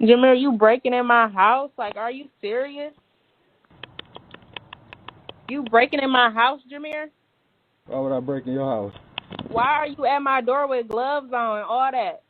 Jameer, you breaking in my house? Like, are you serious? You breaking in my house, Jameer? Why would I break in your house? Why are you at my door with gloves on and all that?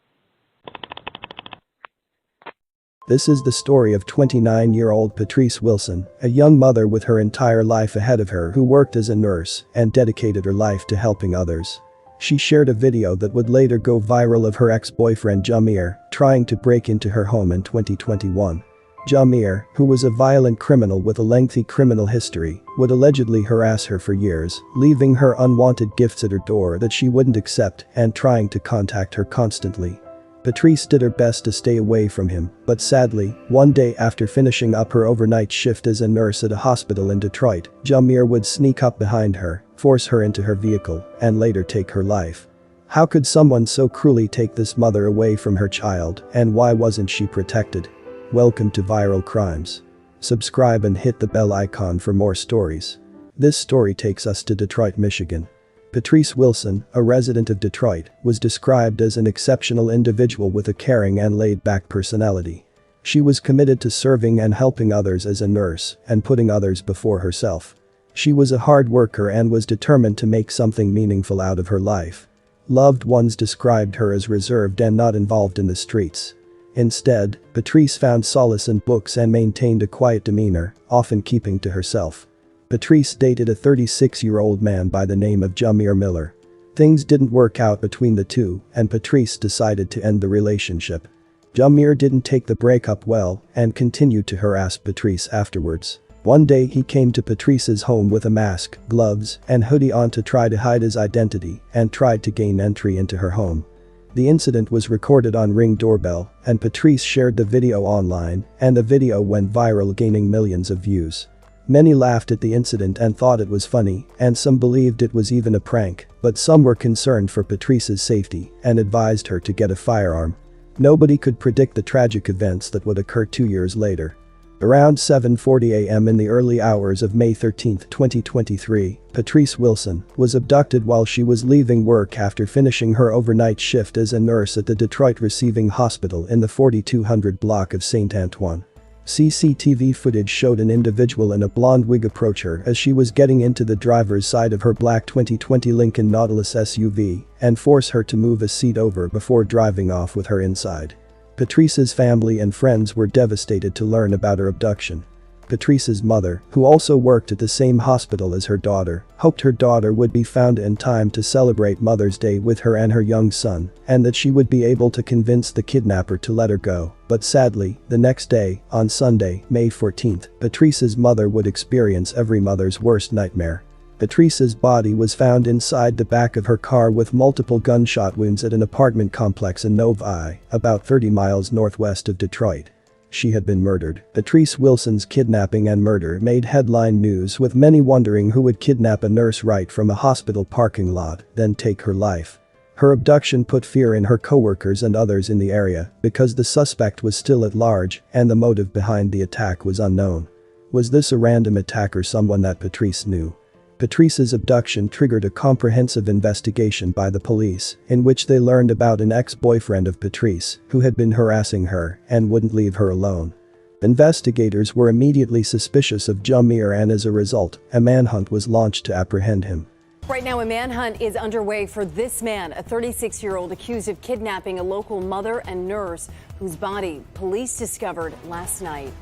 This is the story of 29-year-old Patrice Wilson, a young mother with her entire life ahead of her who worked as a nurse and dedicated her life to helping others. She shared a video that would later go viral of her ex-boyfriend Jameer trying to break into her home in 2021. Jameer, who was a violent criminal with a lengthy criminal history, would allegedly harass her for years, leaving her unwanted gifts at her door that she wouldn't accept and trying to contact her constantly. Patrice did her best to stay away from him, but sadly, one day after finishing up her overnight shift as a nurse at a hospital in Detroit, Jameer would sneak up behind her, force her into her vehicle, and later take her life. How could someone so cruelly take this mother away from her child, and why wasn't she protected? Welcome to Viral Crimes. Subscribe and hit the bell icon for more stories. This story takes us to Detroit, Michigan. Patrice Wilson, a resident of Detroit, was described as an exceptional individual with a caring and laid-back personality. She was committed to serving and helping others as a nurse and putting others before herself. She was a hard worker and was determined to make something meaningful out of her life. Loved ones described her as reserved and not involved in the streets. Instead, Patrice found solace in books and maintained a quiet demeanor, often keeping to herself. Patrice dated a 36-year-old man by the name of Jameer Miller. Things didn't work out between the two, and Patrice decided to end the relationship. Jameer didn't take the breakup well and continued to harass Patrice afterwards. One day he came to Patrice's home with a mask, gloves, and hoodie on to try to hide his identity and tried to gain entry into her home. The incident was recorded on Ring doorbell, and Patrice shared the video online, and the video went viral, gaining millions of views. Many laughed at the incident and thought it was funny, and some believed it was even a prank, but some were concerned for Patrice's safety and advised her to get a firearm. Nobody could predict the tragic events that would occur 2 years later. Around 7:40 a.m. in the early hours of May 13, 2023, Patrice Wilson was abducted while she was leaving work after finishing her overnight shift as a nurse at the Detroit Receiving Hospital in the 4200 block of St. Antoine. CCTV footage showed an individual in a blonde wig approach her as she was getting into the driver's side of her black 2020 Lincoln Nautilus SUV and force her to move a seat over before driving off with her inside. Patrice's family and friends were devastated to learn about her abduction. Patrice's mother, who also worked at the same hospital as her daughter, hoped her daughter would be found in time to celebrate Mother's Day with her and her young son, and that she would be able to convince the kidnapper to let her go. But sadly, the next day, on Sunday, May 14th, Patrice's mother would experience every mother's worst nightmare. Patrice's body was found inside the back of her car with multiple gunshot wounds at an apartment complex in Novi, about 30 miles northwest of Detroit. She had been murdered. Patrice Wilson's kidnapping and murder made headline news, with many wondering who would kidnap a nurse right from a hospital parking lot, then take her life. Her abduction put fear in her coworkers and others in the area because the suspect was still at large and the motive behind the attack was unknown. Was this a random attack or someone that Patrice knew? Patrice's abduction triggered a comprehensive investigation by the police, in which they learned about an ex-boyfriend of Patrice who had been harassing her and wouldn't leave her alone. Investigators were immediately suspicious of Jameer, and as a result, a manhunt was launched to apprehend him. Right now, a manhunt is underway for this man, a 36-year-old accused of kidnapping a local mother and nurse whose body police discovered last night.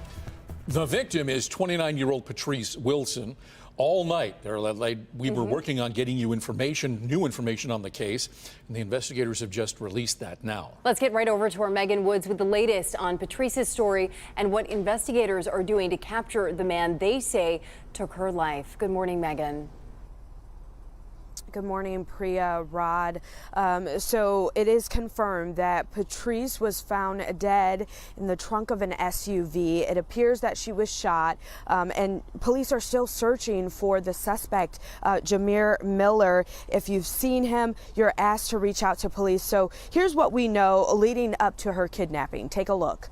The victim is 29-year-old Patrice Wilson. All night, we were working on getting you new information on the case, and the investigators have just released that now. Let's get right over to our Megan Woods with the latest on Patrice's story and what investigators are doing to capture the man they say took her life. Good morning, Megan. Good morning, Priya, Rod. So it is confirmed that Patrice was found dead in the trunk of an SUV. It appears that she was shot, and police are still searching for the suspect, Jameer Miller. If you've seen him, you're asked to reach out to police. So here's what we know leading up to her kidnapping. Take a look.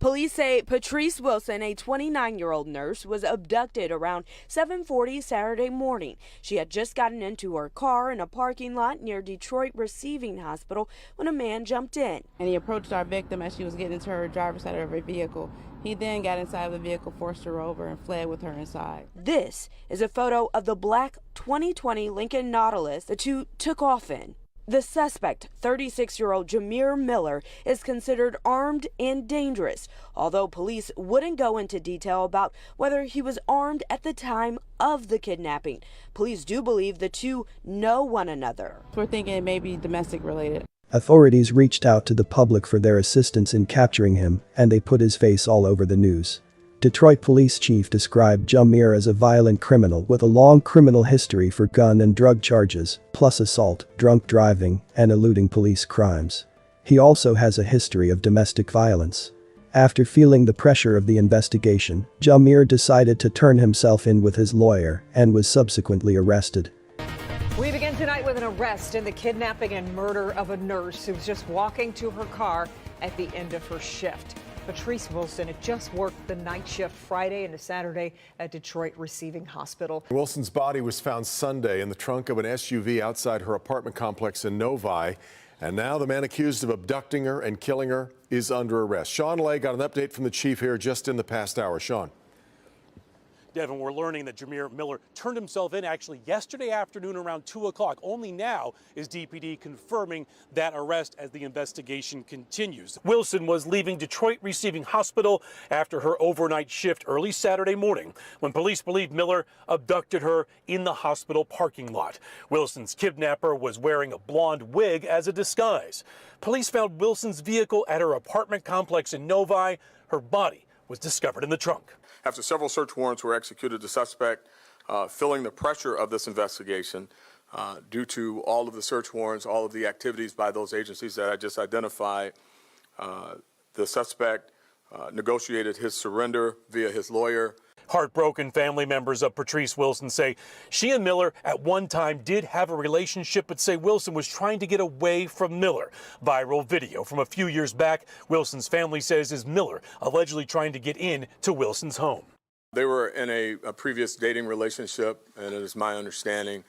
Police say Patrice Wilson, a 29-year-old nurse, was abducted around 7:40 Saturday morning. She had just gotten into her car in a parking lot near Detroit Receiving Hospital when a man jumped in. And he approached our victim as she was getting into her driver's side of her vehicle. He then got inside of the vehicle, forced her over, and fled with her inside. This is a photo of the black 2020 Lincoln Nautilus the two took off in. The suspect, 36-year-old Jameer Miller, is considered armed and dangerous, although police wouldn't go into detail about whether he was armed at the time of the kidnapping. Police do believe the two know one another. We're thinking it may be domestic related. Authorities reached out to the public for their assistance in capturing him, and they put his face all over the news. Detroit Police Chief described Jameer as a violent criminal with a long criminal history for gun and drug charges, plus assault, drunk driving, and eluding police crimes. He also has a history of domestic violence. After feeling the pressure of the investigation, Jameer decided to turn himself in with his lawyer and was subsequently arrested. We begin tonight with an arrest in the kidnapping and murder of a nurse who was just walking to her car at the end of her shift. Patrice Wilson had just worked the night shift Friday into Saturday at Detroit Receiving Hospital. Wilson's body was found Sunday in the trunk of an SUV outside her apartment complex in Novi. And now the man accused of abducting her and killing her is under arrest. Sean Lay got an update from the chief here just in the past hour. Sean. Devin, we're learning that Jameer Miller turned himself in actually yesterday afternoon around 2 o'clock. Only now is DPD confirming that arrest as the investigation continues. Wilson was leaving Detroit Receiving Hospital after her overnight shift early Saturday morning when police believe Miller abducted her in the hospital parking lot. Wilson's kidnapper was wearing a blonde wig as a disguise. Police found Wilson's vehicle at her apartment complex in Novi. Her body was discovered in the trunk. After several search warrants were executed, the suspect, feeling the pressure of this investigation due to all of the search warrants, all of the activities by those agencies that I just identified, the suspect negotiated his surrender via his lawyer. Heartbroken family members of Patrice Wilson say she and Miller at one time did have a relationship, but say Wilson was trying to get away from Miller. Viral video from a few years back, Wilson's family says is Miller allegedly trying to get in to Wilson's home. They were in a previous dating relationship, and it is my understanding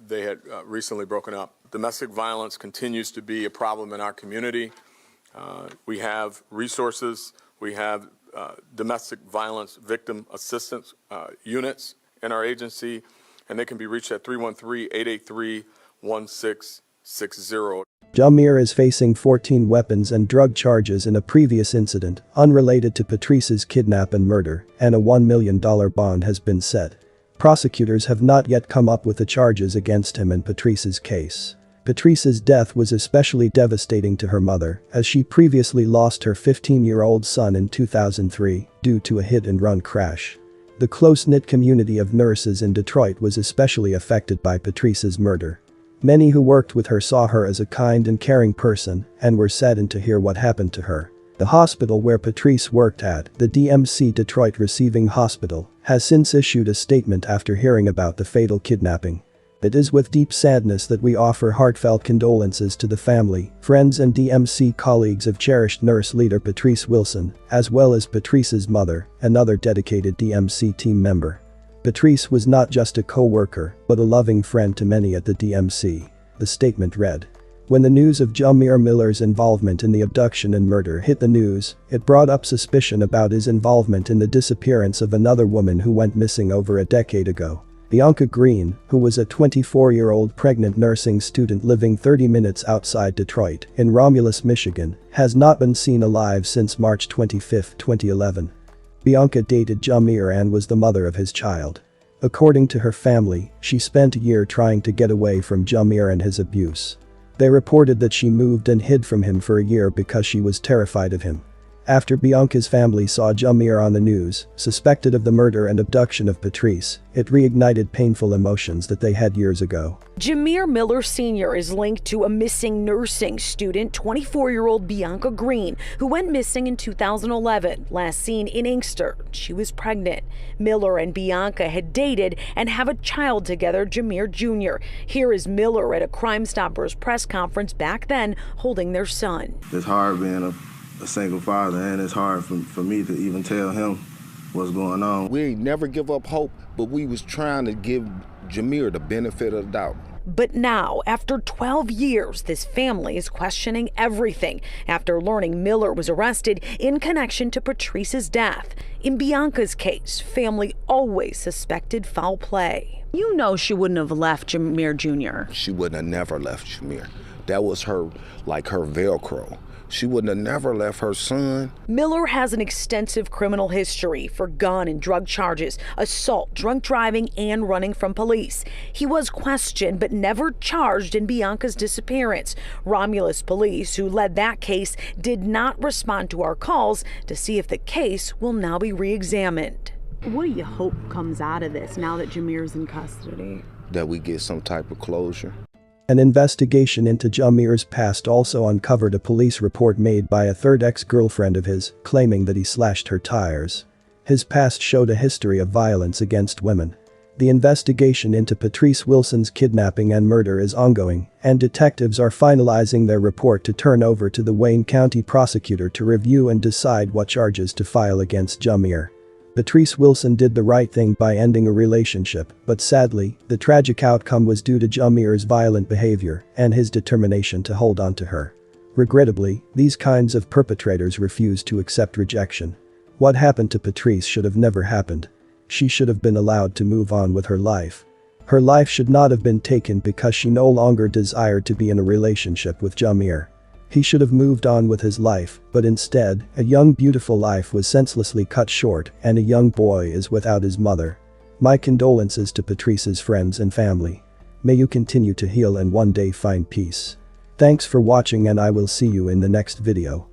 they had recently broken up. Domestic violence continues to be a problem in our community. We have resources. We have domestic violence victim assistance units in our agency, and they can be reached at 313-883-1660. Jameer is facing 14 weapons and drug charges in a previous incident unrelated to Patrice's kidnap and murder, and a $1 million bond has been set. Prosecutors have not yet come up with the charges against him in Patrice's case. Patrice's death was especially devastating to her mother, as she previously lost her 15-year-old son in 2003 due to a hit-and-run crash. The close-knit community of nurses in Detroit was especially affected by Patrice's murder. Many who worked with her saw her as a kind and caring person and were saddened to hear what happened to her. The hospital where Patrice worked at, the DMC Detroit Receiving Hospital, has since issued a statement after hearing about the fatal kidnapping. It is with deep sadness that we offer heartfelt condolences to the family, friends and DMC colleagues of cherished nurse leader Patrice Wilson, as well as Patrice's mother, another dedicated DMC team member. Patrice was not just a co-worker, but a loving friend to many at the DMC. The statement read. When the news of Jameer Miller's involvement in the abduction and murder hit the news, it brought up suspicion about his involvement in the disappearance of another woman who went missing over a decade ago. Bianca Green, who was a 24-year-old pregnant nursing student living 30 minutes outside Detroit, in Romulus, Michigan, has not been seen alive since March 25, 2011. Bianca dated Jameer and was the mother of his child. According to her family, she spent a year trying to get away from Jameer and his abuse. They reported that she moved and hid from him for a year because she was terrified of him. After Bianca's family saw Jameer on the news, suspected of the murder and abduction of Patrice, it reignited painful emotions that they had years ago. Jameer Miller Sr. is linked to a missing nursing student, 24-year-old Bianca Green, who went missing in 2011, last seen in Inkster. She was pregnant. Miller and Bianca had dated and have a child together, Jameer Jr. Here is Miller at a Crime Stoppers press conference back then, holding their son. It's hard being a a single father, and it's hard for me to even tell him what's going on. We ain't never give up hope, but we was trying to give Jameer the benefit of the doubt. But now, after 12 years, this family is questioning everything after learning Miller was arrested in connection to Patrice's death. In Bianca's case, family always suspected foul play. You know she wouldn't have left Jameer Jr. She wouldn't have never left Jameer. That was her, like her Velcro. She wouldn't have never left her son. Miller has an extensive criminal history for gun and drug charges, assault, drunk driving, and running from police. He was questioned but never charged in Bianca's disappearance. Romulus police, who led that case, did not respond to our calls to see if the case will now be re-examined. What do you hope comes out of this now that Jameer's in custody? That we get some type of closure. An investigation into Jameer's past also uncovered a police report made by a third ex-girlfriend of his, claiming that he slashed her tires. His past showed a history of violence against women. The investigation into Patrice Wilson's kidnapping and murder is ongoing, and detectives are finalizing their report to turn over to the Wayne County prosecutor to review and decide what charges to file against Jameer. Patrice Wilson did the right thing by ending a relationship, but sadly, the tragic outcome was due to Jameer's violent behavior and his determination to hold on to her. Regrettably, these kinds of perpetrators refuse to accept rejection. What happened to Patrice should have never happened. She should have been allowed to move on with her life. Her life should not have been taken because she no longer desired to be in a relationship with Jameer. He should have moved on with his life, but instead, a young beautiful life was senselessly cut short and a young boy is without his mother. My condolences to Patrice's friends and family. May you continue to heal and one day find peace. Thanks for watching and I will see you in the next video.